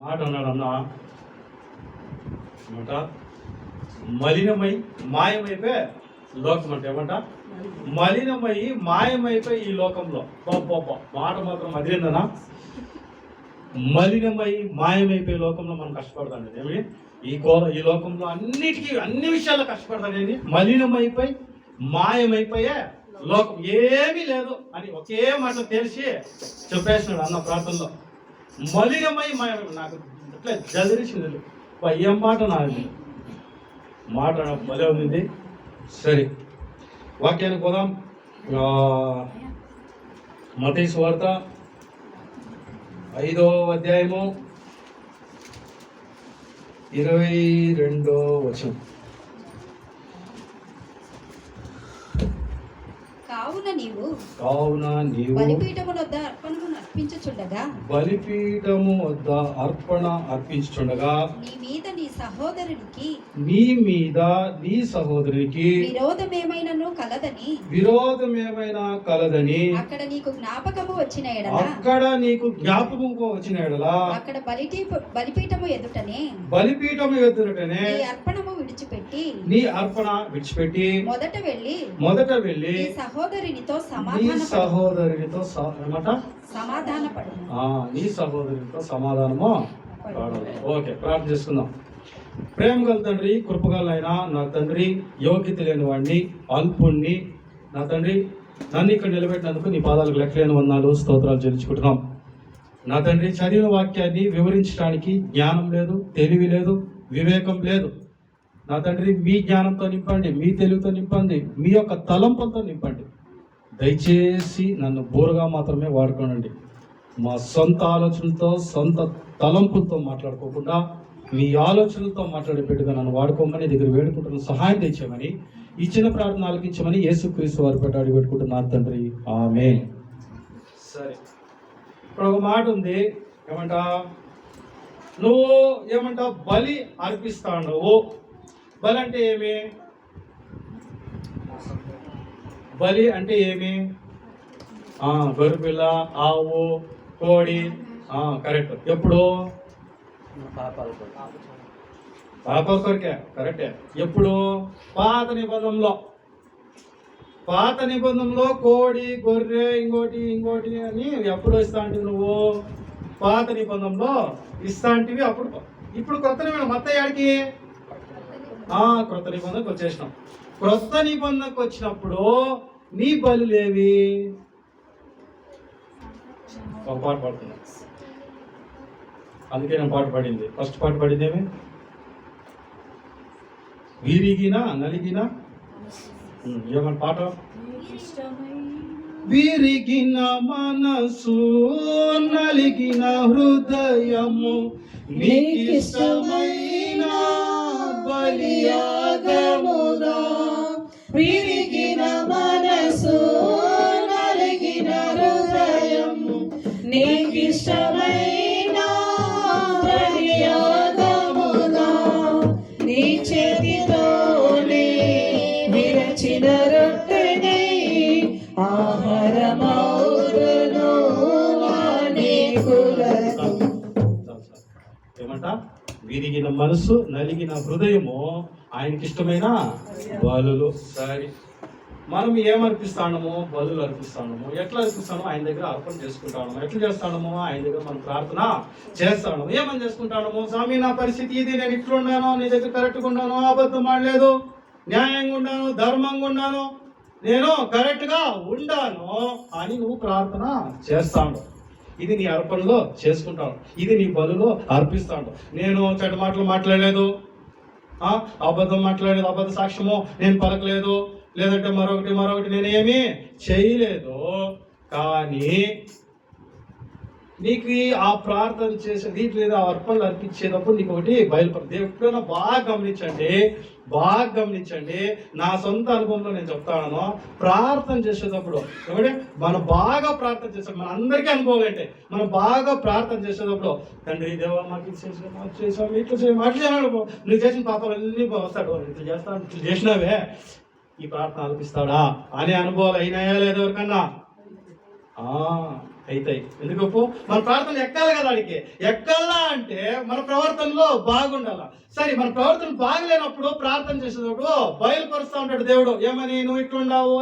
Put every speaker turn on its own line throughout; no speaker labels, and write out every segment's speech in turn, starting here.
మాట అన్నాడు అన్న ఏమంట, మలినమై మాయమైపోయి లోకం అంటే ఏమంట, మలినమై మాయమైపోయి ఈ లోకంలో మాట మాత్రం అదేందనా, మలినమై మాయమైపోయే లోకంలో మనం కష్టపడతాండి. ఏమి ఈ లోకంలో అన్ని విషయాల్లో కష్టపడతానండి. మలినమైపోయి మాయమైపోయే లోకం ఏమీ లేదు అని ఒకే మాట తెలిసి చెప్పేసినాడు అన్న ప్రార్థనలో. మలినమై మాయమై, నాకు అట్లా జదిరిసింది. ఏం మాట నాది మాట భలే ఉంది. సరే వాక్యానికి పోదాం. మత్తయి సువార్త 5వ అధ్యాయము 22వ వచనం.
కావున నీవు
బలిపీఠము వద్ద అర్పణ అర్పించుచుండగా
నీ మీద నీ సహోదరునికి విరోధమేమైనా కలదని అక్కడ నీకు జ్ఞాపకము వచ్చిన ఎడల అక్కడ బలిపీఠము ఎదుటనే నీ అర్పణము విడిచిపెట్టి మొదట వెళ్ళి సహోదరునితో
సమాధానము. ఓకే, ప్రార్థన చేసుకుందాం. ప్రేమ గల తండ్రి, కృపగలైనా నా తండ్రి, యోగ్యత లేని వాడిని, అల్పుణ్ణి, నా తండ్రి నన్ను ఇక్కడ నిలబెట్టినందుకు నీ పాదాలకు లెక్కలేని వందనాలు, స్తోత్రాలు చెల్లించుకుంటున్నాం. నా తండ్రి, చదివిన వాక్యాన్ని వివరించడానికి జ్ఞానం లేదు, తెలివి లేదు, వివేకం లేదు. నా తండ్రి, మీ జ్ఞానంతో నింపండి, మీ తెలివితో నింపండి, మీ యొక్క తలంపులతో నింపండి. దయచేసి నన్ను బోరుగా మాత్రమే వాడుకోనండి. మా సొంత ఆలోచనలతో, సొంత తలంపులతో మాట్లాడుకోకుండా మీ ఆలోచనలతో మాట్లాడే బిడ్డగా నన్ను వాడుకోమని దగ్గర వేడుకుంటున్న సహాయం తెచ్చామని, ఇచ్చిన ప్రార్థన ఆలకించమని యేసుక్రీస్తు వారి పెట్ట అడిగి పెట్టుకుంటున్నారు తండ్రి, ఆమేన్. సరే, ఇప్పుడు ఒక మాట ఉంది. ఏమంట, నువ్వు ఏమంట బలి అర్పిస్తావు. బలి అంటే ఏమి? బలి అంటే ఏమి? గొర్రెపిల్ల, ఆవు, కోడి. కరెక్ట్. ఎప్పుడు? పాపాల కొరకే. కరెక్టే. ఎప్పుడు? పాత నిబంధనలో కోడి, గొర్రె, ఇంకోటి అని ఎప్పుడు ఇస్తా అంటే నువ్వు పాత నిబంధనలో ఇస్తా అంటివి. అప్పుడు ఇప్పుడు కొత్త నిబంధన మత్తయ్యాడికి క్రొత్త నిబంధనకు వచ్చేసినాం. క్రొత్త నిబంధనకు వచ్చినప్పుడు నీ బలులేవి? ఒక పాట పాడుతున్నా, అందుకే నేను పాట పాడింది. ఫస్ట్ పాట పాడింది ఏమి? విరిగిన నలిగిన, ఏమన్నా పాట? విరిగిన మనసు, నలిగిన హృదయము, నీకిష్టమైన బలియాగముగా.
విరిగిన మనసు, నలిగిన హృదయము, నీకిష్టమైన బలియాగముగా. నీ చేతితోనే విరచిన రొట్టెనే ఆహారమౌదును అనేకులకు.
ఏమంట? విరిగిన మనసు, నలిగిన హృదయము ఆయనకి ఇష్టమైన బలులు. సరే, మనం ఏమర్పిస్తాము? బలులు అర్పిస్తాము. ఎట్లా అర్పిస్తాము? ఆయన దగ్గర అర్పణ చేసుకుంటాము. ఎట్లా చేస్తాము? ఆయన దగ్గర మనం ప్రార్థన చేస్తాము. ఏమని చేసుకుంటాము? స్వామి, నా పరిస్థితి ఇది, నేను ఇట్లున్నాను, నీ దగ్గర కరెక్ట్గా ఉన్నాను, అబద్ధం ఆడలేదు, న్యాయంగా ఉన్నాను, ధర్మంగా ఉన్నాను, నేను కరెక్ట్గా ఉండాను అని నువ్వు ప్రార్థన చేస్తాను. ఇది నీ అర్పణలో చేసుకుంటాను. ఇది నీ బలులో అర్పిస్తాను. నేను చెడ్డ మాటలు మాట్లాడలేదు, అబద్ధం మాట్లాడలేదు, అబద్ధ సాక్ష్యము నేను పలకలేదు, లేదంటే మరొకటి నేనేమీ చేయలేదు. కానీ నీకు ఆ ప్రార్థన చేసే దీంట్లో లేదా అర్పణలు అర్పించేటప్పుడు నీకు ఒకటి బయలుపడుతుంది. ఎప్పుడైనా బాగా గమనించండి. నా సొంత అనుభవంలో నేను చెప్తాను. ప్రార్థన చేసేటప్పుడు ఏమంటే మనం బాగా ప్రార్థన చేస్తాం. మన అందరికీ అనుభవం అంటే మనం బాగా ప్రార్థన చేసేటప్పుడు, తండ్రి దేవా మాకు చేసాము, ఇట్లా చేయాలి, నువ్వు చేసిన పాపాలు అన్నీ వస్తాడు, ఇట్లా చేస్తాను, ఇట్లా చేసినావే, ఈ ప్రార్థన ఆలపిస్తాడా అనే అనుభవాలు అయినాయా లేదా ఎవరికన్నా? అవుతాయి. ఎందుకు? మన ప్రార్థనలు ఎక్కాలి కదా, వాడికి ఎక్కాలా అంటే మన ప్రవర్తనలో బాగుండాల. సరే, మన ప్రవర్తన బాగలేనప్పుడు ప్రార్థన చేసేటప్పుడు బయలుపరుస్తూ ఉంటాడు దేవుడు. ఏమని? నువ్వు ఇట్లుండావు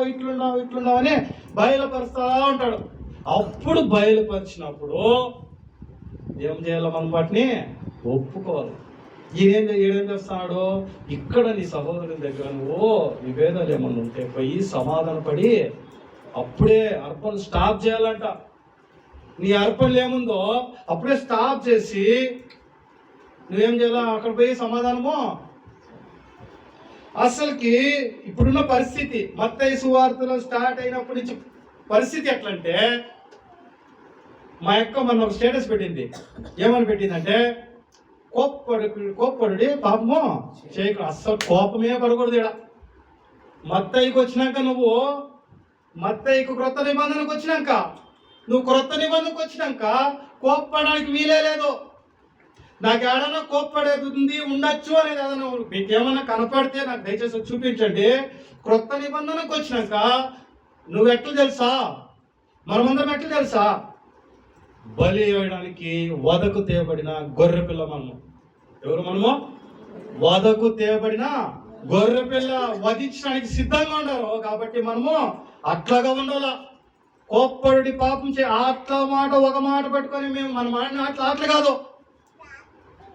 అని బయలుపరుస్తూ ఉంటాడు. అప్పుడు బయలుపరిచినప్పుడు ఏం చేయాలి? మనం వాటిని ఒప్పుకోవాలి. ఈయనేం చేస్తున్నాడు? ఇక్కడ నీ సహోదరుని దగ్గర నువ్వు విభేదాలు ఏమన్నా ఉంటే పోయి సమాధాన పడి అప్పుడే అర్పణలు స్టాప్ చేయాలంట. నీ అర్పణలు ఏముందో అప్పుడే స్టాప్ చేసి నువ్వేం చేయాలా? అక్కడ పోయి సమాధానము. అసలుకి ఇప్పుడున్న పరిస్థితి మత్తయి సువార్తలో స్టార్ట్ అయినప్పటి నుంచి పరిస్థితి ఎట్లంటే, మా యొక్క మన ఒక స్టేటస్ పెట్టింది. ఏమని పెట్టిందంటే, కోప్పడి పాపము చేయకూడదు. అస్సలు కోపమే పడకూడదు. ఇక్కడ మత్తయికి వచ్చినాక మత్తయికి క్రొత్త నిబంధనకు వచ్చినాక కోప్పడడానికి వీలే లేదు. నాకు ఏడన్నా కోప్పడేది ఉంది ఉండొచ్చు అనేది ఏదన్నా మీకు ఏమన్నా కనపడితే నాకు దయచేసి చూపించండి. క్రొత్త నిబంధనకు వచ్చినాక నువ్వు ఎట్లా తెలుసా? మనమందరం ఎట్లా తెలుసా? బలి వేయడానికి వదకు తేయబడిన గొర్రె పిల్ల మనము. ఎవరు మనము? వదకు తేయబడిన గొర్రె పిల్ల వధించడానికి సిద్ధంగా ఉన్నారు. కాబట్టి మనము అట్లాగా ఉండాల. కోప్పడి పాపం అట్లా మాట ఒక మాట పెట్టుకొని మేము మన మాటని అట్లా కాదు.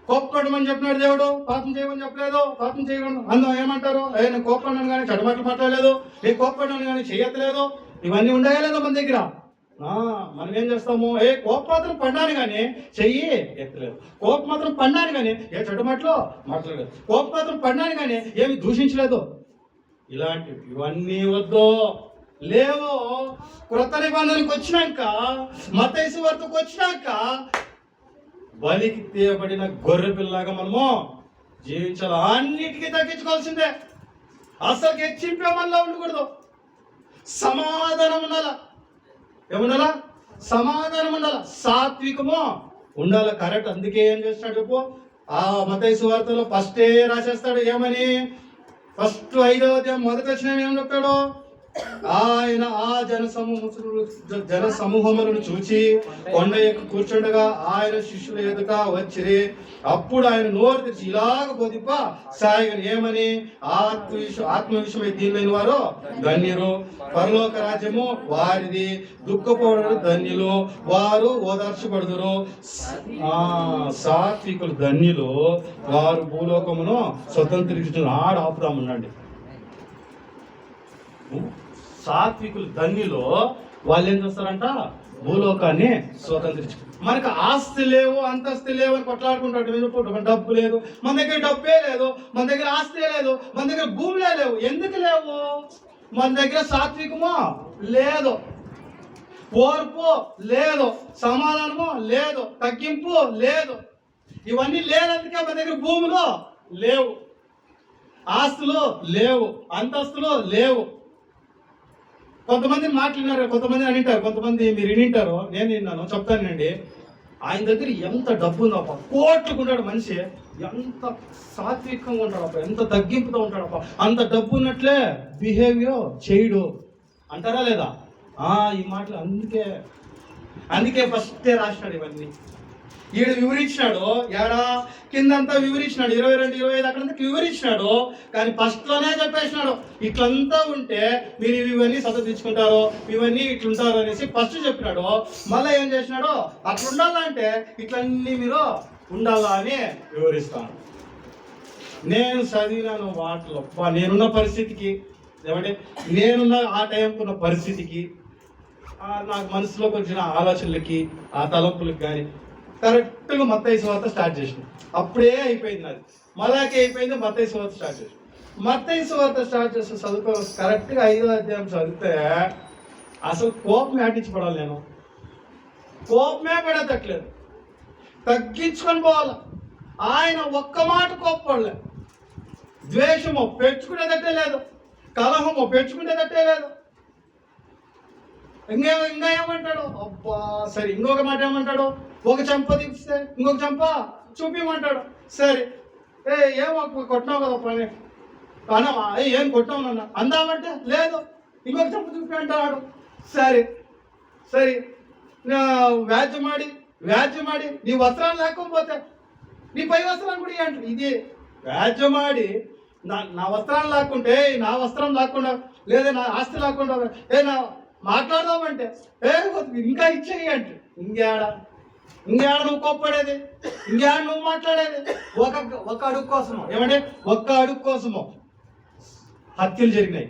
కోప్పడమని చెప్పినాడు దేవుడు, పాపం చేయమని చెప్పలేదు. పాపం చేయకూడదు. అందులో ఏమంటారు? నేను కోప్పడినాను కానీ చెడమట్లు మాట్లాడలేదు, నేను కోప్పడినాను కానీ చెయ్యట్లేదు. ఇవన్నీ ఉండయా లేదా మన దగ్గర? మనం ఏం చేస్తాము? కోపం మాత్రం పడ్డాను కానీ చెయ్యి ఎత్తలేదు. కోపం మాత్రం పడ్డాను కానీ చెడు మాటలు మాట్లాడలేదు. కోపం మాత్రం పడ్డాను కానీ ఏమి దూషించలేదు. ఇవన్నీ వద్దు, లేవో. క్రొత్త నిబంధనకు వచ్చినాక, మత్తయి సువార్తకు వచ్చినాక బలికి తీయబడిన గొర్రె పిల్లగా మనము జీవించాలి. అన్నిటికీ తగ్గించుకోవాల్సిందే. అసలు హెచ్చింపే మనలో ఉండకూడదు. సమాధానం ఉండాల. ఏముండాలా? సమాధానం ఉండాల. సాత్వికము ఉండాల. కరెక్ట్. అందుకే ఏం చేస్తాడు చెప్పు? ఆ మత్తయి సువార్తలో ఫస్టే రాసేస్తాడు. ఏమని? ఫస్ట్ 5వ అధ్యాయం మొదటి వచనం ఏం చెప్తాడు? ఆయన ఆ జన సమూహములను చూచి కొండ ఎక్కి కూర్చుండగా ఆయన శిష్యుల ఎదుట వచ్చిరి. అప్పుడు ఆయన నోరు తెరిచి ఇలాగ బోధింప సాయగని. ఏమని? ఆత్మ విషయమై దీనిలేని వారు ధన్యులు, పరలోక రాజ్యము వారిది. దుఃఖపోవడం ధన్యులు, వారు ఓదార్చబడుదురు. సాత్వికులు ధన్యులు, వారు భూలోకమును స్వతంత్రించు. ఆపుదాముండండి. సాత్వికులు ధన్యులు, వాళ్ళు ఏం చేస్తారంట? భూలోకాన్ని స్వతంత్రించు. మనకు ఆస్తి లేవు, అంతస్తు లేవు అని కొట్లాడుకుంటాడు. డబ్బు లేదు, మన దగ్గర డబ్బే లేదు, మన దగ్గర ఆస్తి లేదు, మన దగ్గర భూములే లేవు. ఎందుకు లేవు? మన దగ్గర సాత్వికమో లేదు, ఓర్పు లేదు, సమాధానము లేదు, తగ్గింపు లేదు. ఇవన్నీ లేనందుకే మన దగ్గర భూములు లేవు, ఆస్తులు లేవు, అంతస్తులు లేవు. కొంతమంది మాట్లాడినారు, కొంతమంది అనింటారు, కొంతమంది మీరు వినింటారు, నేను విన్నాను, చెప్తానండి. ఆయన దగ్గర ఎంత డబ్బు ఉందప్ప, కోట్లుకుంటాడు మనిషి, ఎంత సాత్వికంగా ఉంటాడప్ప, ఎంత తగ్గింపుతో ఉంటాడప్ప. అంత డబ్బు ఉన్నట్లే బిహేవియర్ చేయడు అంటారా లేదా? ఈ మాటలు అందుకే ఫస్టే రాసినాడు ఇవన్నీ. ఈడు వివరించినాడు, ఏడా కిందంతా వివరించినాడు, 22, 25 అక్కడంతా వివరించినాడు. కానీ ఫస్ట్లోనే చెప్పేసినాడు, ఇట్లంతా ఉంటే మీరు ఇవన్నీ సతదించుకుంటారు, ఇవన్నీ ఇట్లుంటారు అనేసి ఫస్ట్ చెప్పినాడు. మళ్ళీ ఏం చేసినాడు? అట్లా ఉండాలంటే ఇట్లన్నీ మీరు ఉండాలా అని వివరిస్తాను. నేను చదివినాను వాటిలో, నేనున్న పరిస్థితికి, ఏమంటే నేనున్న ఆ టైంకు ఉన్న పరిస్థితికి, నాకు మనసులోకి వచ్చిన ఆలోచనలకి, ఆ తలంపులకి కానీ కరెక్ట్గా మత్తయి సువార్త స్టార్ట్ చేసిన. అప్పుడే అయిపోయింది నాది. మలాకి అయిపోయింది, మత్తయి సువార్త స్టార్ట్ చేసిన. మత్తయి సువార్త స్టార్ట్ చేస్తే చదువుకో, కరెక్ట్గా 5వ అధ్యాయం చదివితే అసలు కోపమే ఆటించబడాలి. నేను కోపమే పడేటట్లేదు, తగ్గించుకొని పోవాలి. ఆయన ఒక్క మాట కోప్పడలే. ద్వేషము పెంచుకునేదట్టే లేదు, కలహము పెంచుకునేదట్టే లేదు. ఇంకా ఏమంటాడు? అబ్బా సరే, ఇంకొక మాట ఏమంటాడు? ఒక చెంప తీస్తే ఇంకొక చెంప చూపిమంటాడు. సరే, ఏమో కొట్టినావు కదా పని అన్నావా? ఏం కొట్టినావు నన్ను అందామంటే లేదు, ఇంకొక చెంప చూపి అంటాడు. సరే వ్యాజ్యమాడి నీ వస్త్రాలు లేకపోతే నీ పై వస్త్రాలు కూడా అంటారు. ఇది వ్యాజ్యమాడి నా వస్త్రాలు లాక్కుంటే నా వస్త్రం లాక్కుండా లేదా నా ఆస్తి లాక్కుండా నా మాట్లాడదామంటే ఇంకా ఇచ్చేయి అంటే ఇంకేడ నువ్వు కోప్పడేది, ఇంకేడ నువ్వు మాట్లాడేది? ఒక అడుగు కోసమో ఏమంటే ఒక్క అడుగు కోసమో హత్యలు జరిగినాయి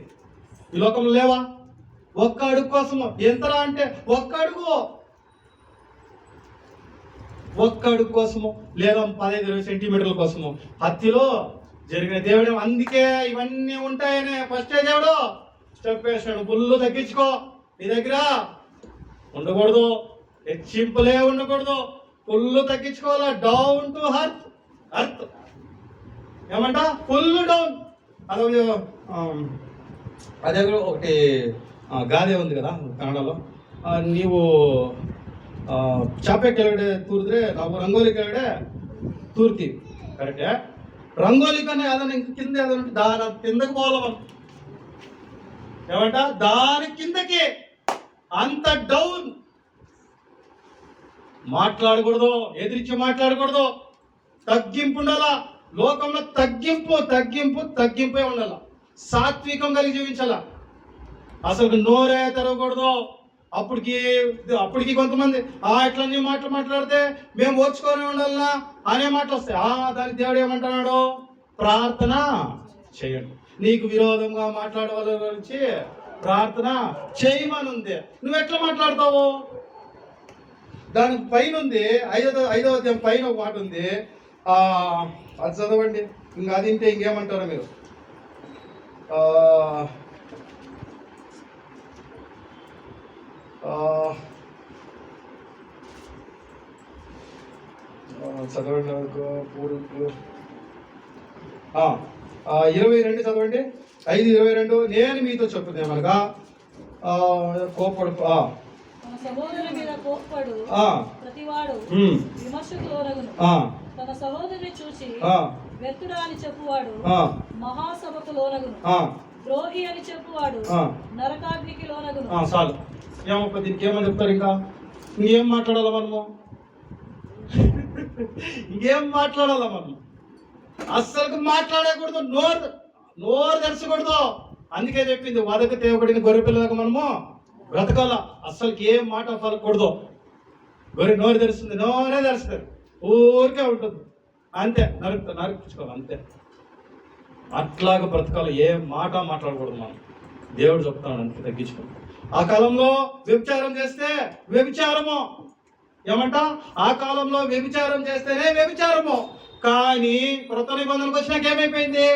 ఈ లోకంలో లేవా? ఒక్క అడుగు కోసమో ఎంతరా అంటే ఒక్క అడుగు కోసమో లేదా 15-20 సెంటీమీటర్ల కోసమో హత్యలో జరిగిన. దేవుడు అందుకే ఇవన్నీ ఉంటాయని ఫస్టే దేవుడు చెప్పేసాడు, బుల్లు తగ్గించుకో, నీ దగ్గర ఉండకూడదు, హెచ్చింపులే ఉండకూడదు, ఫుల్ తగ్గించుకోవాలా, డౌన్ టు అర్త్ ఏమంట ఫుల్ డౌన్. అదే ఒకటి గాదే ఉంది కదా కన్నడలో, నీవు ಚಾಪೆ ಕೆಳಗಡೆ ತೂರಿದ್ರೆ ನಾವು ರಂಗೋಲಿ ಕೆಳಗಡೆ ತೂರ್ತೀವಿ కరెక్టే. రంగోలి కన్నా ఏదైనా ఇంక కింద ఏదైనా దాని కిందకి పోవాలి మనం ఏమంట, దాని కిందకి అంత డౌన్. మాట్లాడకూడదు, ఎదిరించి మాట్లాడకూడదు, తగ్గింపు ఉండాలా లోకంలో. తగ్గింపే ఉండాల, సాత్వికం కలిగి జీవించాల. అసలు నోరే తెరవకూడదు. అప్పటికి కొంతమంది ఇట్లా నీ మాటలు మాట్లాడితే మేము ఓర్చుకొని ఉండాలనా అనే మాటలు వస్తాయి. దానికి దేవుడు ఏమంటున్నాడు? ప్రార్థన చేయండి. నీకు విరోధంగా మాట్లాడే వాళ్ళ గురించి ప్రార్థన చేయమని ఉంది. నువ్వు ఎట్లా మాట్లాడతావు? దానికి పైన ఉంది, 5వ అధ్యాయం పైన ఒక మాట ఉంది, అది చదవండి. ఇంకా అది ఇంటే ఇంకేమంటారా మీరు? చదవండి 22 చదవండి. 5:22 నేను మీతో చెప్తుంది ఏమనగా కోపడు
తన సహోదరుని మీద కోప్పడు ప్రతివాడు విమర్శకు లోనగును. తన సహోదరుని చూసి వ్యర్థుడా అని చెప్పువాడు మహాసభకు లోనగును. ద్రోహి అని చెప్పువాడు నరకాగ్నికి లోనగును.
చాలు. ఏమప్ప దీనికి ఏమని చెప్తారు? ఇంకేం మాట్లాడాలా మనము? ఇంకేం మాట్లాడాలా మనం? అస్సలు మాట్లాడకూడదు, నోరు తెరచకూడదు. అందుకే చెప్పింది, వదక తేవబడిన గొర్రె పిల్లలకు మనము బ్రతకాల. అస్సలకి ఏం మాట పలకూడదు. గొర్రె నోరు తెరుస్తుంది, నోరే తెరుస్తారు, ఊరికే ఉంటుంది అంతే, నరుపుకోవాలి అంతే. అట్లాగా బ్రతకాలి, ఏ మాట మాట్లాడకూడదు మనం. దేవుడు చెప్తాడు అందుకే తగ్గించుకోండి. ఆ కాలంలో వ్యభిచారం చేస్తే వ్యభిచారము ఏమంట, ఆ కాలంలో వ్యభిచారం చేస్తేనే వ్యభిచారము. కానీ కృత నిబంధనకు వచ్చినాక ఏమైపోయింది?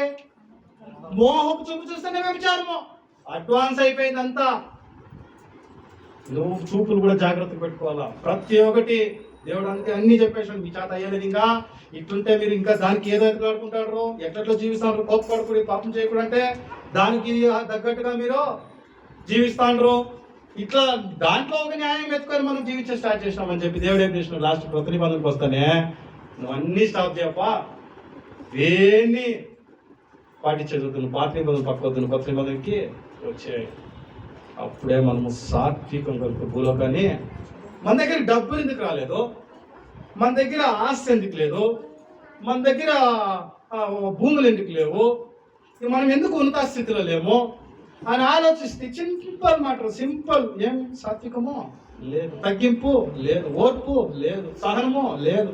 మోహపు చూపు చూస్తేనే వ్యభిచారము. అడ్వాన్స్ అయిపోయింది అంతా. నువ్వు చూపులు కూడా జాగ్రత్తగా పెట్టుకోవాలా. ప్రతి ఒక్కటి దేవుడు అందుకే అన్ని చెప్పేసాడు. మీ చేత అయ్యేది ఇంకా ఇట్లుంటే మీరు ఇంకా దానికి ఏదో ఎదుర్కొంటారు, ఎట్లట్లో జీవిస్తారు, కోపపడకూడదు, పాపం చేయకూడదు అంటే దానికి తగ్గట్టుగా మీరు జీవిస్తాండ్రు. ఇట్లా దాంట్లో ఒక న్యాయం ఎత్తుకొని మనం జీవించే స్టార్ట్ చేసినామని చెప్పి దేవుడు ఏం చేసిన లాస్ట్ కొత్త నిబంధనకు వస్తానే నువ్వు అన్నీ స్టాప్ చేయప్పా, దేన్ని పాటించేది నువ్వు పాత నిబంధనలు పక్కొద్దు, కొత్త నిబంధనకి వచ్చాయి. అప్పుడే మనము సాత్వికం కలుపు భూలోకాన్ని. మన దగ్గర డబ్బులు ఎందుకు రాలేదు, మన దగ్గర ఆస్తి ఎందుకు లేదు, మన దగ్గర భూములు ఎందుకు లేవు, మనం ఎందుకు ఉన్నత స్థితిలో లేము అని ఆలోచిస్తే సింపుల్ మ్యాటర్. సింపుల్. ఏం సాత్వికమో లేదు, తగ్గింపు లేదు, ఓర్పు లేదు, సహనమో లేదు.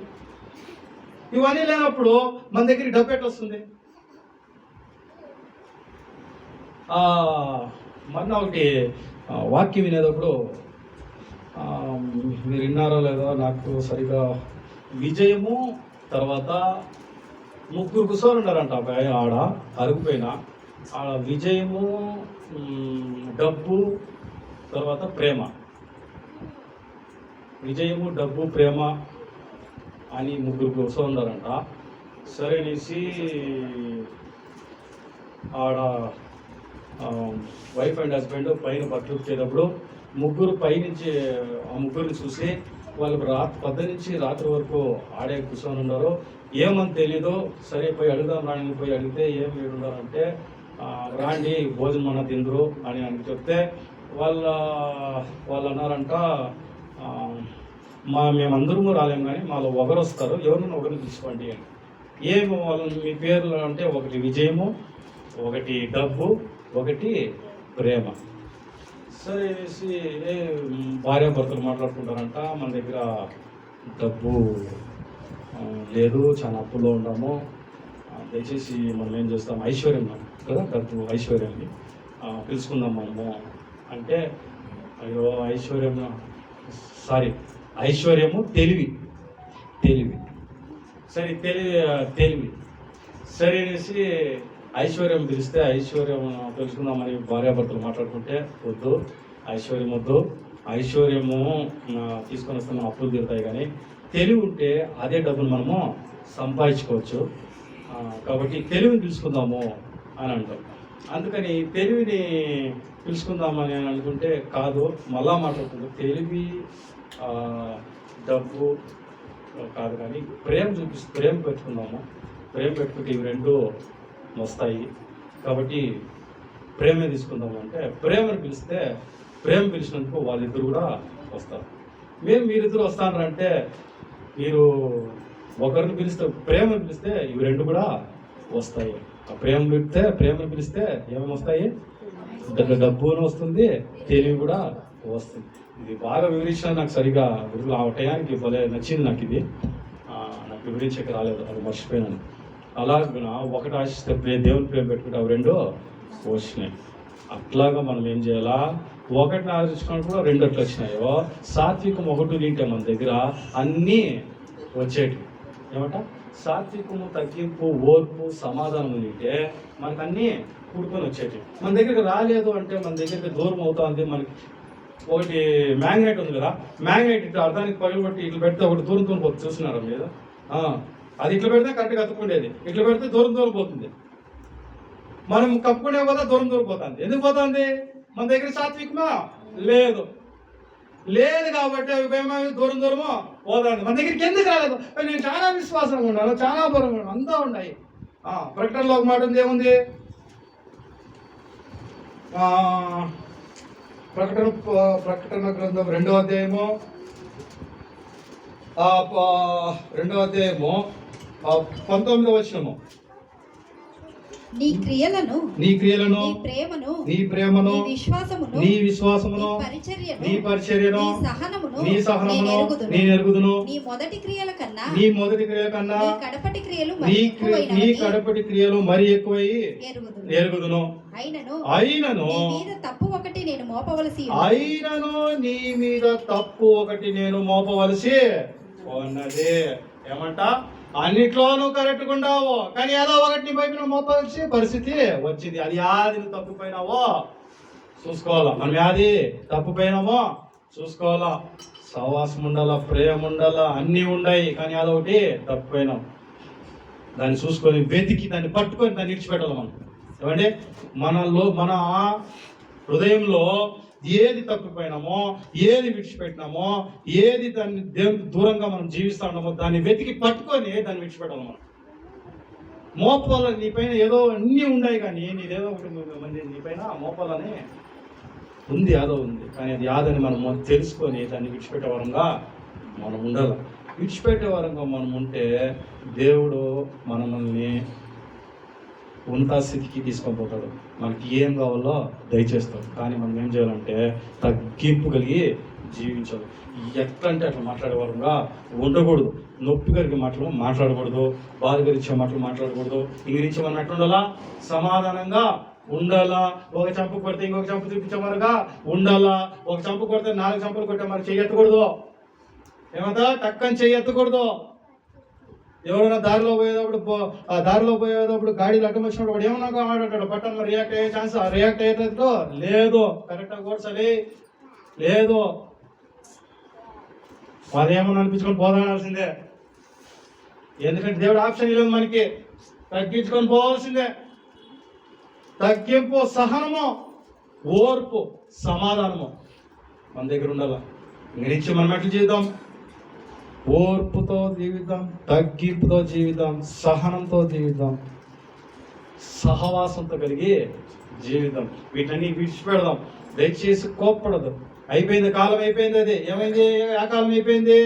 ఇవన్నీ లేనప్పుడు మన దగ్గర డబ్బు ఎట్లా వస్తుంది? మొన్న ఒకటి వాక్యం వినేటప్పుడు మీరు విన్నారో లేదో నాకు సరిగా, విజయము తర్వాత 3 కూర్చొని ఉన్నారంట ఆడ అరుగుపోయిన. ఆడ విజయము, డబ్బు, తర్వాత ప్రేమ. విజయము, డబ్బు, ప్రేమ అని 3 కూర్చొని ఉన్నారంట. సరే అనేసి ఆడ వైఫ్ అండ్ హస్బెండ్ పైన బట్టలు ఉతికేటప్పుడు పైనుంచి ఆ ముగ్గురిని చూసి వాళ్ళు పొద్దు నుంచి రాత్రి వరకు ఆడే కూర్చొని ఉన్నారు. ఏమని తెలీదు. సరే పోయి అడుగుదాం రాణి, పోయి అడిగితే ఏం ఉన్నారంటే రాండి భోజనం అన్న తిందరు అని చెప్తే వాళ్ళు అన్నారంట మేమందరము రాలేము, కానీ మాలో ఒకరు వస్తారు, ఎవరినైనా ఒకరిని తీసుకోండి అని. ఏమో వాళ్ళు మీ పేర్లు అంటే ఒకటి విజయము, ఒకటి డబ్బు, ఒకటి ప్రేమ. సరే అనేసి భార్యాభర్తలు మాట్లాడుకుంటారంట, మన దగ్గర డబ్బు లేదు, చాలా అప్పుల్లో ఉన్నాము, దయచేసి మనం ఏం చేస్తాం, ఐశ్వర్యం కదా డబ్బు, ఐశ్వర్యాన్ని పిలుచుకుందాం మనము అంటే, అయ్యో ఐశ్వర్యము తెలివి సరే తెలివి సరే అనేసి ఐశ్వర్యం పిలిస్తే, ఐశ్వర్యం తెలుసుకుందామని భార్యాభర్తలు మాట్లాడుకుంటే, వద్దు ఐశ్వర్యం వద్దు, ఐశ్వర్యము తీసుకొని వస్తున్నాం అప్పులు తీరుతాయి, కానీ తెలివి ఉంటే అదే డబ్బును మనము సంపాదించుకోవచ్చు, కాబట్టి తెలివిని పిలుచుకుందాము అని అంటాం. అందుకని తెలివిని పిలుచుకుందామని అని అనుకుంటే కాదు, మళ్ళా మాట్లాడుతుంది, తెలివి డబ్బు కాదు, కానీ ప్రేమ పెట్టుకుందాము, ప్రేమ పెట్టుకుంటే ఇవి రెండు వస్తాయి, కాబట్టి ప్రేమే తీసుకుందాము అంటే, ప్రేమను పిలిస్తే ప్రేమ పిలిచినందుకు వాళ్ళిద్దరు కూడా వస్తారు. మీరిద్దరు వస్తారంటే, మీరు ఒకరిని పిలిస్తే ప్రేమను పిలిస్తే ఇవి రెండు కూడా వస్తాయి. ప్రేమను పిలిస్తే ఏమేమి వస్తాయి, డబ్బును వస్తుంది, తెలివి కూడా వస్తుంది. ఇది బాగా వివరించిన నాకు సరిగా ఆ టయానికి భలే నచ్చింది నాకు, ఇది నాకు వివరించక రాలేదు, అది మర్చిపోయినాను. అలాగే ఒకటి ఆశిస్తే దేవుని ప్రేమ పెట్టుకుంటే అవి రెండు వచ్చినాయి. అట్లాగా మనం ఏం చేయాలా, ఒకటిని ఆలోచించుకున్నప్పుడు కూడా రెండు అట్లా వచ్చినాయో, సాత్వికం ఒకటి తింటే మన దగ్గర అన్నీ వచ్చేటి. ఏమంట, సాత్వికము, తగ్గింపు, ఓర్పు, సమాధానం తింటే మనకు అన్నీ కూడుకొని వచ్చేటి. మన దగ్గరికి రాలేదు అంటే, మన దగ్గరికి దూరం అవుతుంది. మనకి ఒకటి మ్యాగ్నెట్ ఉంది కదా, మ్యాగ్నెట్ ఇట్లా అర్థానికి పగలబట్టి ఇట్లా పెడితే ఒకటి దూరం పోతుంది, చూస్తున్నారా మీరు? అది ఇట్లా పెడితే కరెక్ట్గా అతుక్కుండేది, ఇట్లా పెడితే దూరం పోతుంది. మనం కప్పుకునే వల్ల దూరం పోతుంది. ఎందుకు పోతుంది? మన దగ్గర సాత్వికమా లేదు కాబట్టి అవి దూరమో పోతుంది. మన దగ్గరికి ఎందుకు రాలేదు? నేను చాలా విశ్వాసంగా ఉన్నాను, చాలా బలంగా ఉన్నాను, అంతా ఉన్నాయి. ప్రకటనలో ఒక మాట ఉంది, ఏముంది? ప్రకటన గ్రంథం 2వ అధ్యాయము 19వ వచనము,
నీ క్రియలను
నీ
ప్రేమను
నీ విశ్వాసమును నీ పరిచర్యను నీ సహనమును నేను ఎరుగుదును.
నీ మొదటి క్రియల కన్నా
నీ కడపటి క్రియలు మరి ఎక్కువై ఎరుగుదును. అయినను నీ మీద తప్పు ఒకటి నేను మోపవలసి ఉన్నది. ఏమంట, అన్నిట్లోనూ కరెక్ట్గా ఉండవు, కానీ ఏదో ఒకటి వైపు మోపాల్సి పరిస్థితి వచ్చింది. అది యాది నువ్వు తప్పిపోయినావో చూసుకోవాలా, మనం యాది తప్పిపోయినామో చూసుకోవాలా. సహవాసం ఉండాలా, ప్రేమ ఉండాలా, అన్నీ ఉన్నాయి, కానీ అదొకటి తప్పిపోయినాం. దాన్ని చూసుకొని వెతికి దాన్ని పట్టుకొని దాన్ని విడిచిపెట్టాలి. మనం ఏమంటే, మన హృదయంలో ఏది తప్పిపోయినామో, ఏది విడిచిపెట్టినామో, ఏది దాన్ని దేవునికి దూరంగా మనం జీవిస్తా ఉన్నామో దాన్ని వెతికి పట్టుకొని దాన్ని విడిచిపెట్టాలి. మనం మోపాల నీ పైన ఏదో అన్నీ ఉన్నాయి, కానీ నీదేదో ఒకటి మంది నీ పైన మోపాలని ఉంది, యాదో ఉంది, కానీ అది యాదని మనం తెలుసుకొని దాన్ని విడిచిపెట్టే వరంగా మనం ఉండాలి. విడిచిపెట్టే వరంగా మనం ఉంటే దేవుడు మనల్ని ఉన్నత స్థితికి తీసుకొని పోతాడు, మనకి ఏం కావాలో దయచేస్తాడు. కానీ మనం ఏం చేయాలంటే తగ్గింపు కలిగి జీవించాలి. ఎట్లంటే అట్లా మాట్లాడేవారుగా ఉండకూడదు, నొప్పి కలిగి మాట్లాడకూడదు, బాధ కలిగించే మాటలు మాట్లాడకూడదు. ఇంగ్లీష్ మనం ఎట్లుండాలా, సమాధానంగా ఉండాలా. ఒక చంపు కొడితే ఇంకొక చంపు చూపించేవారుగా ఉండాలా. ఒక చంపు కొడితే 4 చంపులు కొట్టే మరి చెయ్యెత్తకూడదు. ఏమంతా టక్కని చెయ్యెత్తకూడదు. ఎవరైనా దారిలో పోయేటప్పుడు గాడీలు అడ్డం వచ్చినప్పుడు వాడు ఏమన్నా మాట్లాడతాడు, పట్టణ రియాక్ట్ అయ్యే ఛాన్స్ రియాక్ట్ అయ్యేటట్టు లేదు, కరెక్ట్గా కూర్చాలి లేదు. అదేమన్నా అనిపించుకొని పోదాల్సిందే, ఎందుకంటే దేవుడు ఆప్షన్ లేదు మనకి, తగ్గించుకొని పోవాల్సిందే. తగ్గింపు, సహనము, ఓర్పు, సమాధానము మన దగ్గర ఉండాల. ఇంగ్లీష్ మనం ఎట్లా జీవితం, ఓర్పుతో జీవితం, తగ్గింపుతో జీవితం, సహనంతో జీవితం, సహవాసంతో కలిగి జీవితం. వీటన్ని విడిచిపెడదాం. దయచేసి కోప్పడదు. అయిపోయింది, కాలం అయిపోయింది. అది ఏమైంది? ఆ కాలం అయిపోయింది.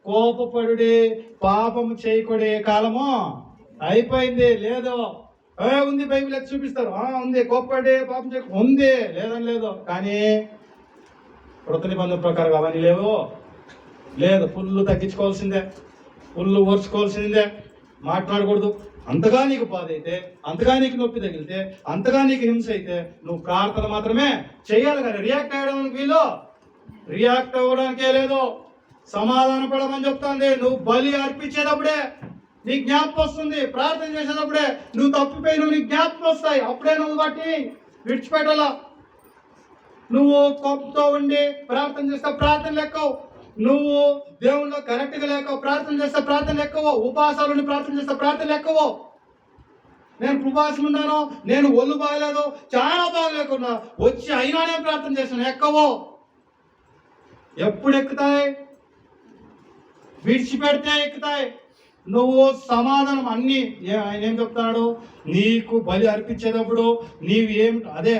కోపపడుడి, పాపము చేయకుడే కాలము అయిపోయింది. లేదు ఉంది, బైబిల్ ఎత్తి చూపిస్తారు. ఉంది, కోపపడి పాపం చేయకు ఉంది, లేదని లేదు. కానీ కృత నిబంధన ప్రకారం అవన్నీ లేవు. లేదు, పుల్లు తగ్గించుకోవాల్సిందే, పుల్లు ఓర్చుకోవాల్సిందే, మాట్లాడకూడదు. అంతగా నీకు బాధ అయితే, అంతగా నీకు నొప్పి తగిలితే, అంతగా నీకు హింస అయితే నువ్వు ప్రార్థన మాత్రమే చేయాలి. కానీ రియాక్ట్ అవ్వడానికి వీలు, రియాక్ట్ అవ్వడానికే లేదు. సమాధాన పడమని చెప్తాంది. నువ్వు బలి అర్పించేటప్పుడే నీ జ్ఞాపకం వస్తుంది, ప్రార్థన చేసేటప్పుడే నువ్వు తప్పిపోయి నువ్వు నీ జ్ఞాపకం వస్తాయి. అప్పుడే నువ్వు బట్టి విడిచిపెట్టాలా. నువ్వు కోపంతో ఉండి ప్రార్థన చేస్తే ప్రార్థన లెక్కవు, నువ్వు దేవుళ్ళు కరెక్ట్గా లేక ప్రార్థన చేస్తే ప్రార్థన లెక్కవో, ఉపవాసాలు ప్రార్థన చేస్తే ప్రార్థన లెక్కవో. నేను ఉపవాసం ఉన్నాను, నేను ఒళ్ళు బాగలేదు, చాలా బాగలేకున్నా వచ్చి అయినానే ప్రార్థన చేస్తాను, ఎక్కవో. ఎప్పుడు ఎక్కుతాయి? విడిచిపెడితే ఎక్కుతాయి. నువ్వు సమాధానం అన్ని ఆయన ఏం చెప్తున్నాడు? నీకు బలి అర్పించేటప్పుడు నీవు ఏం అదే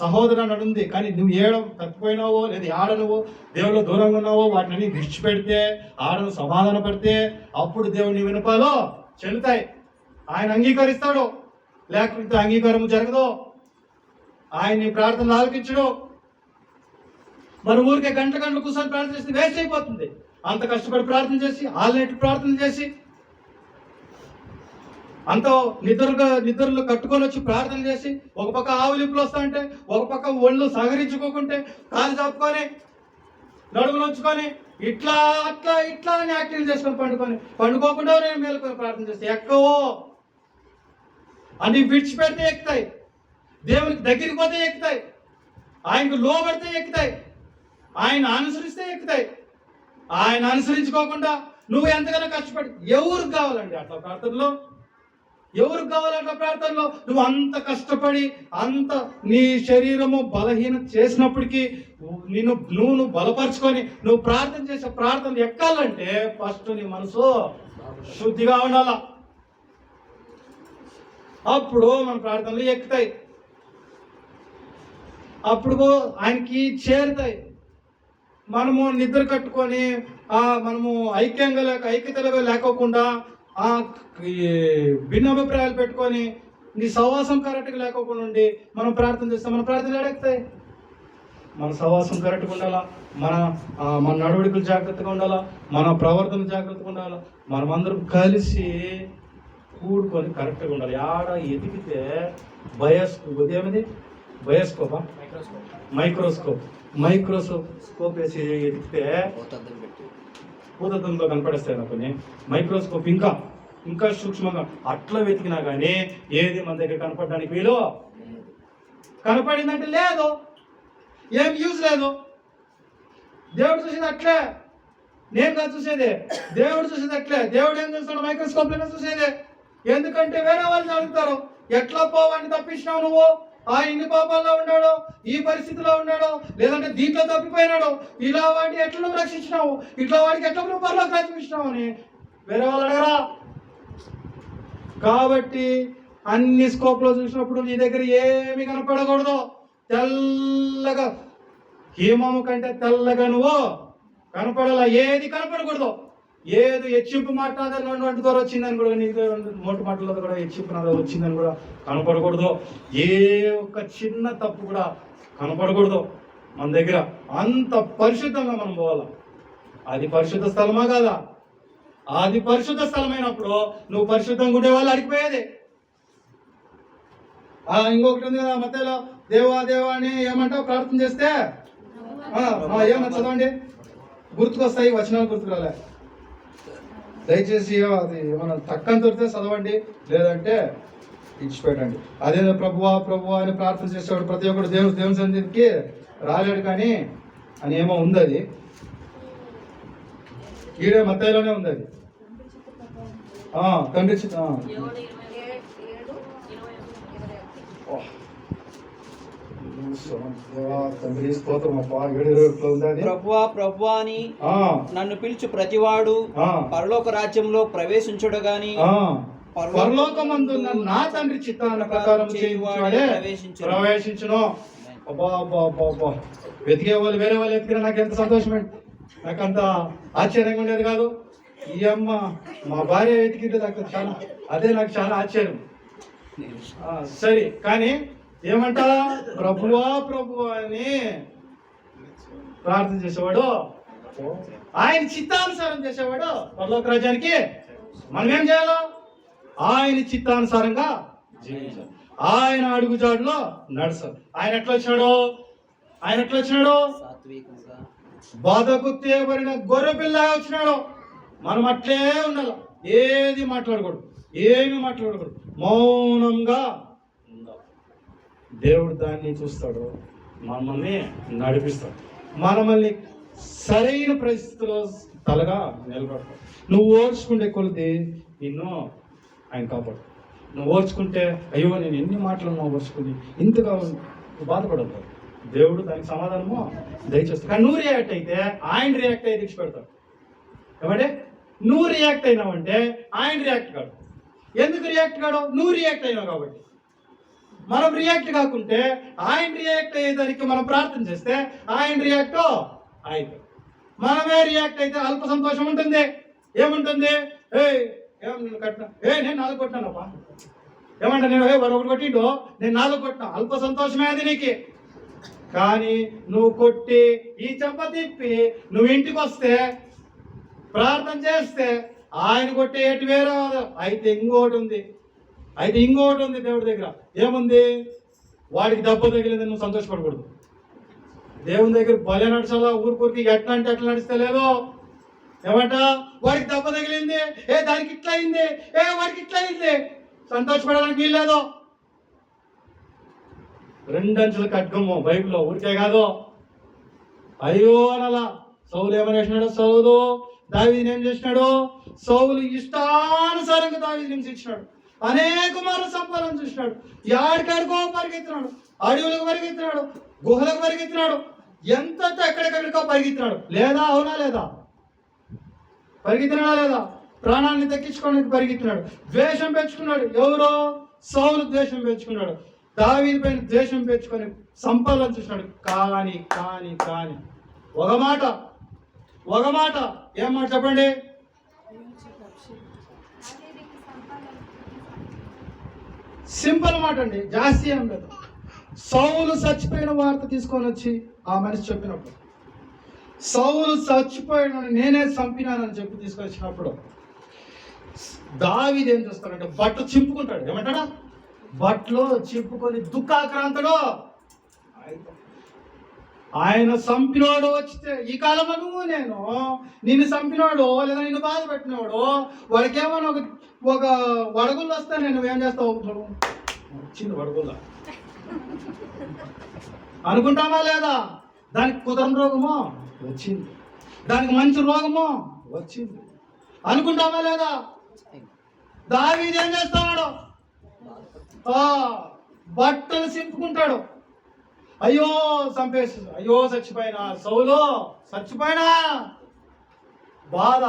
సహోదరు అని ఉంది, కానీ నువ్వు ఏడం తప్పిపోయినావో లేదా ఆడనువో దేవుళ్ళు దూరంగా ఉన్నావో వాటిని విడిచిపెడితే, ఆడను సమాధాన పడితే అప్పుడు దేవుని వినపాలో చెల్లుతాయి. ఆయన అంగీకరిస్తాడు, లేకపోతే అంగీకారం జరగదు. ఆయన్ని ప్రార్థనలు ఆలకించడు. మన ఊరికే గంటలు కూర్చొని ప్రార్థన చేస్తే వేస్ట్ అయిపోతుంది. అంత కష్టపడి ప్రార్థన చేసి, ఆల్రెడీ ప్రార్థన చేసి, అంత నిద్రలు కట్టుకొని వచ్చి ప్రార్థన చేసి, ఒక పక్క ఆవులిప్పులు వస్తా అంటే, ఒక పక్క ఒళ్ళు సహకరించుకోకుంటే, కాలు చాపుకొని నడుములు ఉంచుకొని ఇట్లా అట్లా ఇట్లా అని యాక్టింగ్ చేసుకొని పండుకోకుండా నేను మేలుకొని ప్రార్థన చేస్తే ఎక్కవో. అన్ని విడిచిపెడితే ఎక్కుతాయి, దేవునికి దగ్గరికి పోతే ఎక్కుతాయి, ఆయనకు లోబడితే ఎక్కుతాయి, ఆయన అనుసరిస్తే ఎక్కుతాయి. ఆయన అనుసరించుకోకుండా నువ్వు ఎంతగానో కష్టపడి ఎవరికి కావాలండి అట్లా ప్రార్థనలో? ఎవరికి కావాలి అట్లా ప్రార్థనలో? నువ్వు అంత కష్టపడి అంత నీ శరీరము బలహీన చేసినప్పటికీ నువ్వు బలపరుచుకొని నువ్వు ప్రార్థన చేసే ప్రార్థన ఎక్కాలంటే ఫస్ట్ నీ మనసు శుద్ధిగా ఉండాల. అప్పుడు మన ప్రార్థనలు ఎక్కుతాయి, అప్పుడు ఆయనకి చేరుతాయి. మనము నిద్ర కట్టుకొని మనము ఐక్యతలుగా లేకోకుండా భిన్నాభిప్రాయాలు పెట్టుకొని నీ సహవాసం కరెక్ట్గా లేకోకుండా ఉండి మనం ప్రార్థన చేస్తాం, మన ప్రార్థనలు ఎడెక్కుతాయి. మన సహవాసం కరెక్ట్గా ఉండాలా, మన నడవడికలు జాగ్రత్తగా ఉండాలా, మన ప్రవర్తన జాగ్రత్తగా ఉండాలా. మనమందరం కలిసి కూడుకొని కరెక్ట్గా ఉండాలి. ఆడ ఎదిగితే ఏమిది బయోస్కోపా మైక్రోస్కోప్ వేసి ఎదిగితే భూతత్వంతో కనపడేస్తాయి కొన్ని. మైక్రోస్కోప్ ఇంకా సూక్ష్మంగా అట్లా వెతికినా కానీ ఏది మన దగ్గర కనపడడానికి వీలు కనపడిందంటే లేదు, ఏం యూజ్ లేదు. దేవుడు చూసేది అట్లే, నేను కాదు చూసేది, దేవుడు చూసేది అట్లే. దేవుడు ఏం చూస్తాడు? మైక్రోస్కోప్ లోనే చూసేది. ఎందుకంటే వేరే వాళ్ళు అడుగుతారు, ఎట్లా పోవాడిని తప్పించినావు నువ్వు? ఇన్ని పాపాల్లో ఉన్నాడు, ఈ పరిస్థితిలో ఉన్నాడు, లేదంటే దీంట్లో తప్పిపోయినాడు, ఇలా వాడిని ఎట్లా నువ్వు రక్షించినావు, ఇట్లా వాడికి ఎట్లా నువ్వు పరలోకి రక్షించినావు అని వేరే వాళ్ళు అడగరా? కాబట్టి అన్ని స్కోప్లో చూసినప్పుడు నీ దగ్గర ఏమి కనపడకూడదు. తెల్లగా హేమము కంటే తెల్లగా నువ్వు కనపడాల, ఏది కనపడకూడదు. ఏది హెచ్చింపు మాట్లాడాలని వంటి ద్వారా వచ్చిందని కూడా, నీకు మోటు మాటలతో కూడా హెచ్చింపు వచ్చిందని కూడా కనపడకూడదు. ఏ ఒక్క చిన్న తప్పు కూడా కనపడకూడదు మన దగ్గర. అంత పరిశుద్ధంగా మనం పోవాలి. అది పరిశుద్ధ స్థలమా కాదా? అది పరిశుద్ధ స్థలమైనప్పుడు నువ్వు పరిశుద్ధంగా ఉండే వాళ్ళు అడిగిపోయేది. ఇంకొకటి ఉంది కదా మధ్యలో, దేవా అని ఏమంటావు ప్రార్థన చేస్తే? ఏమన్నా చదవండి, గుర్తుకొస్తాయి వచనాలు గుర్తుకురాలే. దయచేసి అది ఏమన్నా తక్కువ దొరికితే చదవండి, లేదంటే ఇచ్చిపెట్టండి. అదే ప్రభువా అని ప్రార్థన చేసేవాడు ప్రతి ఒక్కరు దేవుని సన్నిధికి రాలేడు కానీ అని ఏమో ఉంది. అది ఈడే మత్తయిలోనే ఉంది. అది తండ్రి
ప్రభువా అని నన్ను పిలిచి ప్రతివాడు పరలోక రాజ్యంలో ప్రవేశించుడు గాని
పరలోకమందు నా తండ్రి చిత్తాన ప్రకారం ప్రవేశించును. వెతికే వాళ్ళు వేరే వాళ్ళు వెతికినా నాకు ఎంత సంతోషమే, నాకు అంత ఆశ్చర్యంగా ఉండేది కాదు. ఈ అమ్మ మా భార్య వెతికింది నాకు చాలా, అదే నాకు చాలా ఆశ్చర్యం. సరే, కానీ ఏమంటా ప్రభువా ప్రభువా అని ప్రార్థన చేసేవాడు, ఆయన చిత్తానుసారం చేసేవాడు పరలోక రాజ్యానికి మనం ఏం చేయాలో ఆయన చిత్తానుసారంగా జీవించాలి, ఆయన అడుగుజాడులో నడచాలి. ఆయన ఎట్లా వచ్చినాడు బాధకు తేబడిన గొర్రె పిల్లగా వచ్చినాడు. మనం అట్లే ఉండాలి, ఏది మాట్లాడకూడదు, ఏమి మాట్లాడకూడదు, మౌనంగా ఉండాలి. దేవుడు దాన్ని చూస్తాడు, మనల్ని నడిపిస్తాడు, మనల్ని సరైన పరిస్థితిలో తలగా నిలబడతాడు. నువ్వు ఓర్చుకుంటే కొలిది నిన్ను ఆయన కాపాడు. నువ్వు ఓర్చుకుంటే అయ్యో నేను ఎన్ని మాటలు నువ్వు ఓర్చుకుని ఇంతగా బాధపడతావు, దేవుడు దానికి సమాధానము దయచేస్తాడు. కానీ నువ్వు రియాక్ట్ అయితే ఆయన రియాక్ట్ అయ్యి తెచ్చి పెడతాడు. ఏమంటే నువ్వు రియాక్ట్ అయినావంటే ఆయన రియాక్ట్ కాడు. ఎందుకు రియాక్ట్ కాడు? నువ్వు రియాక్ట్ అయినావు కాబట్టి. మనం రియాక్ట్ కాకుంటే ఆయన రియాక్ట్ అయ్యేదానికి మనం ప్రార్థన చేస్తే ఆయన రియాక్ట్ అయితే, మనమే రియాక్ట్ అయితే అల్ప సంతోషం ఉంటుంది. ఏముంటుంది? ఏం నేను కట్టినా, నేను 4 కొట్టినానప్పా, ఏమంటా నేను వాడు 1 కొట్టిండో నేను 4 కొట్టినా, అల్ప సంతోషమే అది నీకు. కానీ నువ్వు కొట్టి ఈ చెంప తిప్పి నువ్వు ఇంటికి వస్తే ప్రార్థన చేస్తే ఆయన కొట్టే ఎటు వేరే అయితే ఇంకోటి ఉంది, దేవుడి దగ్గర ఏముంది? వాడికి దెబ్బ తగిలింది, నువ్వు సంతోషపడకూడదు. దేవుని దగ్గర భలే నడచాలా, ఊరికి ఎట్లా అంటే అట్లా నడిస్తే లేదు. ఏమంట వాడికి దెబ్బ తగిలింది, దానికి ఇట్లా అయింది, వాడికి ఇట్లా అయింది, సంతోషపడడానికి వీల్లేదు. 2 అంచెల ఖడ్గము బైబిల్లో ఊరికే కాదు. అయ్యో అనలా. సౌలు ఏమని చేసినాడు? దావీదుని ఏం చేసినాడు? సౌలు ఇష్టానుసారంగా దావీదుని హింసించినాడు, అనేక మార్లు సంపాదన చూసినాడు, యాడికాడికో పరిగెత్తినాడు, అడవులకు పరిగెత్తినాడు, గుహలకు పరిగెత్తినాడు, ఎంత ఎక్కడికో పరిగెత్తినాడు. లేదా? అవునా లేదా? పరిగెత్తినాడా లేదా? ప్రాణాన్ని దక్కించుకోవడానికి పరిగెత్తినాడు, ద్వేషం పెంచుకున్నాడు. ఎవరో? సౌలు ద్వేషం పెంచుకున్నాడు, దావీదు పైన ద్వేషం పెంచుకొని సంపాదన చూసినాడు. కానీ కానీ కానీ ఒక మాట ఏం మాట చెప్పండి? సింపుల్ మాట అండి, జాస్తి ఏం లేదు. సౌలు చచ్చిపోయిన వార్త తీసుకొని వచ్చి ఆ మనిషి చెప్పినప్పుడు, సౌలు చచ్చిపోయిన నేనే చంపినానని చెప్పి తీసుకొచ్చినప్పుడు దావీదు ఏం చేస్తాడంటే బట్ట చింపుకుంటాడు. ఏమంటాడా? బట్టలో చింపుకొని దుఃఖాక్రాంతుడు. ఆయన చంపినోడు వచ్చితే ఈ కాలంలో నువ్వు నేను నిన్ను చంపినోడు లేదా నిన్ను బాధ పెట్టినోడు వాడికి ఏమన్నా ఒక వడగుళ్ళు వస్తే నేను ఏం చేస్తావు? వచ్చింది వడగుల్ల అనుకుంటామా లేదా? దానికి కుదరని రోగమో వచ్చింది, దానికి మంచి రోగమో వచ్చింది అనుకుంటామా లేదా? దావీదు ఏం చేస్తాడు? బట్టలు చింపుకుంటాడు. అయ్యో చంపేసి, అయ్యో చచ్చిపోయినా, సౌలు చచ్చిపోయినా బాధ.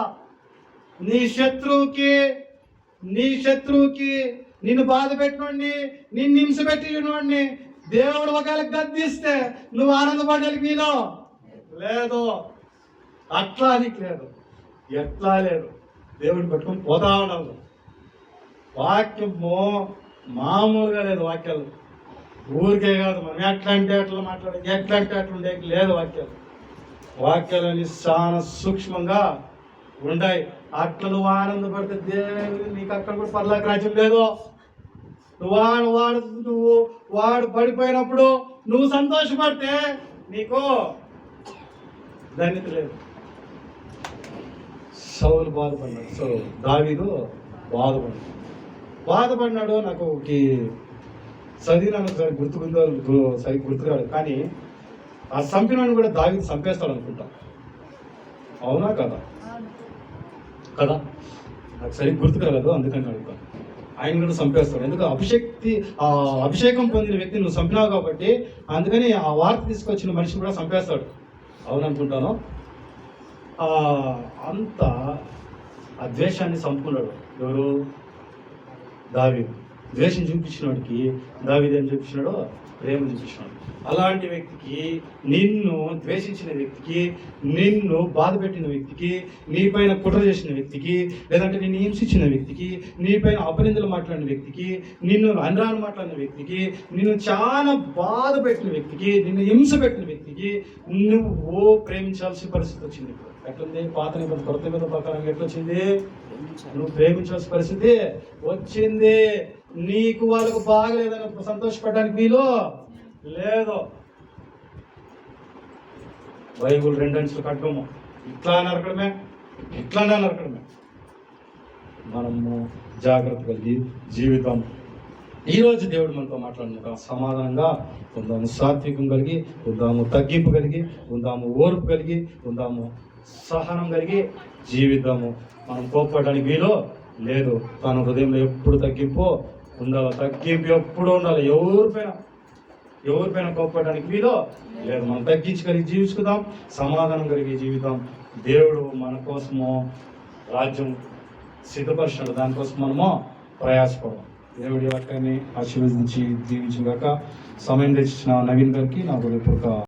నీ శత్రువుకి నిన్ను బాధ పెట్టినోడిని, నిన్ను హింస పెట్టినోడిని దేవుడు ఒకవేళ గద్దిస్తే నువ్వు ఆనందపడడానికి వీలు లేదు. అట్లా నీకు లేదు, ఎట్లా లేదు. దేవుడిని పట్టుకొని పోతా ఉన్నావు. వాక్యము మామూలుగా లేదు. వాక్యాలు ఊరికే కాదు, మనం ఎట్లా అంటే అట్లా మాట్లాడేది, ఎట్లా అంటే అట్లా ఉండేది లేదు. వాక్యాలని చాలా సూక్ష్మంగా ఉంటాయి. అట్లా నువ్వు ఆనందపడితే దేవుడు నీకు అక్కడ కూడా పర్లోక రాజ్యం లేదు. వాడు పడిపోయినప్పుడు నువ్వు సంతోషపడితే నీకు ధన్యత లేదు. సౌలు బాధపడినాడు, దావీదు బాధపడినాడు. నాకు చదివినాను సరే సరిగ్గా గుర్తురాడు. కానీ ఆ చంపినాను కూడా దావీదు చంపేస్తాడు అనుకుంటా. అవునా కదా? నాకు సరిగ్గా గుర్తు రాలేదు, అందుకని అడుగుతాను. ఆయన కూడా చంపేస్తాడు. ఎందుకు? అభిషేకం పొందిన వ్యక్తి నువ్వు చంపినావు కాబట్టి, అందుకని ఆ వార్త తీసుకొచ్చిన మనిషిని కూడా చంపేస్తాడు. అవుననుకుంటాను. అంత ఆ ద్వేషాన్ని చంపుకున్నాడు ఎవరు? దావీదు. ద్వేషం చూపించినోడికి దావీదు ఏం చూపించినాడో ప్రేమ చూపించినాడు. అలాంటి వ్యక్తికి, నిన్ను ద్వేషించిన వ్యక్తికి, నిన్ను బాధ పెట్టిన వ్యక్తికి, నీపైన కుట్ర చేసిన వ్యక్తికి, లేదంటే నిన్ను హింసించిన వ్యక్తికి, నీపైన అపనిందలు మాట్లాడిన వ్యక్తికి, నిన్ను అనరాని మాట్లాడిన వ్యక్తికి, నిన్ను చాలా బాధ పెట్టిన వ్యక్తికి, నిన్ను హింస పెట్టిన వ్యక్తికి నువ్వు ప్రేమించాల్సిన పరిస్థితి వచ్చింది. ఎట్లుంది? పాత నిబంధన కొత్త నిబంధన ప్రకారం ఎట్లొచ్చింది? నువ్వు ప్రేమించాల్సిన పరిస్థితి వచ్చింది. నీకు వాళ్ళకు బాగలేదని సంతోషపడడానికి వీలు లేదు. బైబుల్ 2 అంచులు కట్టడము, ఇట్లా నరకడమే, ఇట్లానే నరకడమే. మనము జాగ్రత్త కలిగి జీవితం. ఈరోజు దేవుడు మనతో మాట్లాడిన సమాధానంగా ఉందాము, సాత్వికం కలిగి ఉందాము, తగ్గింపు కలిగి ఉందాము, ఓర్పు కలిగి ఉందాము, సహనం కలిగి జీవితాము. మనం కోప్పడడానికి వీలు లేదు. తన హృదయంలో ఎప్పుడు తగ్గింపు ఉండాలి, తగ్గింపు ఎప్పుడు ఉండాలి. ఎవరిపైన కోప్పడడానికి వీలు లేదు. మనం తగ్గించగలిగి జీవించుకుందాం, సమాధానం కలిగి జీవితం. దేవుడు మన కోసము రాజ్యం సిద్ధపరిచాడు, దానికోసం మనము ప్రయాసపడదాం. దేవుడి వాక్యాన్ని ఆశీర్వదించి జీవించగాక. సమయం తెచ్చిన నవీన్ గారికి నా హృదయపూర్వక